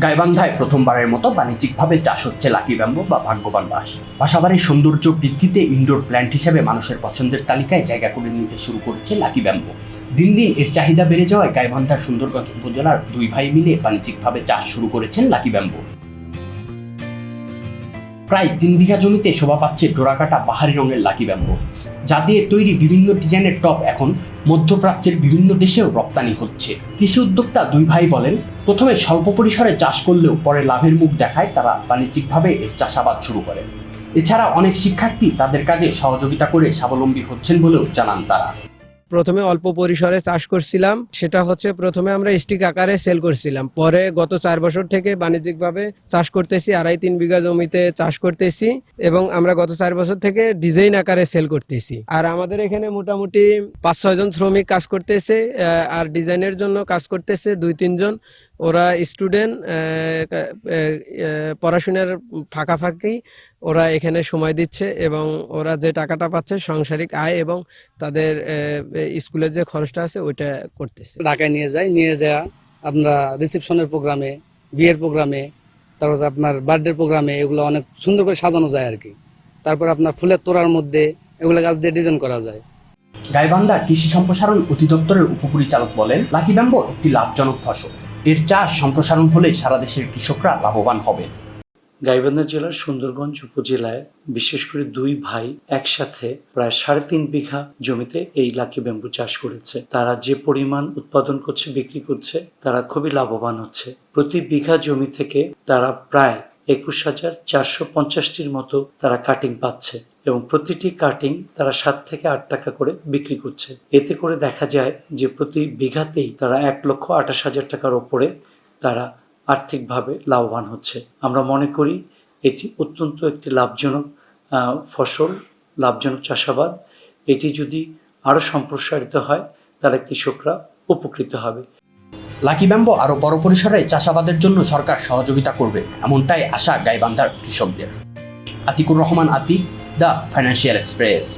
গাইবান্ধায় প্রথমবারের মতো বাণিজ্যিকভাবে চাষ হচ্ছে লাকি ব্যাম্বো বা ভাগ্যবান বাঁশ। বাসাবাড়ির সৌন্দর্য বৃদ্ধিতে ইনডোর প্ল্যান্ট হিসেবে মানুষের পছন্দের তালিকায় জায়গা করে নিতে শুরু করেছে লাকি ব্যাম্বো। দিন দিন এর চাহিদা বেড়ে যাওয়ায় গাইবান্ধার সুন্দরগঞ্জ উপজেলার দুই ভাই মিলে বাণিজ্যিকভাবে চাষ শুরু করেছেন লাকি ব্যাম্বো। প্রায় 3 বিঘা জমিতে শোভা পাচ্ছে ডোরাকাটা বাহারি রঙের লাকি ব্যাম্বো, যা দিয়ে তৈরি বিভিন্ন ডিজাইনের টব এখন মধ্যপ্রাচ্যের বিভিন্ন দেশেও রপ্তানি হচ্ছে। কৃষি উদ্যোক্তা দুই ভাই বলেন, প্রথমে স্বল্প পরিসরে চাষ করলেও পরে লাভের মুখ দেখায় তারা বাণিজ্যিকভাবে এর চাষাবাদ শুরু করেন। এছাড়া অনেক শিক্ষার্থী তাদের কাজে সহযোগিতা করে স্বাবলম্বী হচ্ছেন বলেও জানান তারা। প্রথমে অল্প পরিসরে চাষ করছিলাম, সেটা হচ্ছে প্রথমে আমরা স্টিক আকারে সেল করছিলাম। পরে গত 4 বছর থেকে বাণিজ্যিকভাবে চাষ করতেছি, 2.5-3 বিঘা জমিতে চাষ করতেছি এবং আমরা গত 4 বছর থেকে ডিজাইন আকারে সেল করতেছি। আর আমাদের এখানে মোটামুটি 5-6 জন শ্রমিক কাজ করতেছে, আর ডিজাইনের জন্য কাজ করতেছে 2-3 জন। ওরা স্টুডেন্ট, পড়াশোনার ফাঁকাফাঁকি ওরা এখানে সময় দিচ্ছে এবং ওরা যে টাকাটা পাচ্ছে সাংসারিক আয় এবং তাদের স্কুলের যে খরচটা আছে ওইটা করতেছে। ঢাকায় নিয়ে যাওয়া আমরা রিসেপশনের প্রোগ্রামে, বিয়ের প্রোগ্রামে, তারপর আপনার বার্থডে প্রোগ্রামে এগুলো অনেক সুন্দর করে সাজানো যায় আর কি। তারপর আপনার ফুলের তোড়ার মধ্যে এগুলো গাছ দিয়ে ডিজাইন করা যায়। গাইবান্ধা কৃষি সম্প্রসারণ অধিদপ্তরের উপপরিচালক বলেন, লাকি ব্যাম্বো একটি লাভজনক ফসল। এর চাষ সম্প্রসারণ হলে সারা দেশের কৃষকরা লাভবান হবে। গাইবান্ধা জেলার সুন্দরগঞ্জ উপজেলায় বিশেষ করে দুই ভাই একসাথে প্রায় 3.5 বিঘা জমিতে এই লাকি ব্যাম্বু চাষ করেছে। তারা যে পরিমাণ উৎপাদন করছে, বিক্রি করছে, তারা খুবই লাভবান হচ্ছে। প্রতি বিঘা জমি থেকে তারা প্রায় 21,450টির মতো তারা কাটিং পাচ্ছে এবং প্রতিটি কাটিং তারা 7 থেকে 8 টাকা করে বিক্রি করছে। এতে করে দেখা যায় যে প্রতি বিঘাতেই তারা 1,28,000 টাকার ওপরে তারা আর্থিকভাবে লাভবান হচ্ছে। আমরা মনে করি এটি অত্যন্ত একটি লাভজনক ফসল, লাভজনক চাষাবাদ। এটি যদি আরও সম্প্রসারিত হয় তাহলে কৃষকরা উপকৃত হবে। লাকি ব্যাম্বো আরও বড় পরিসরে চাষাবাদের জন্য সরকার সহযোগিতা করবে, এমনটাই আশা গাইবান্ধার কৃষকদের। Atiqur Rahman Atik, the Financial express.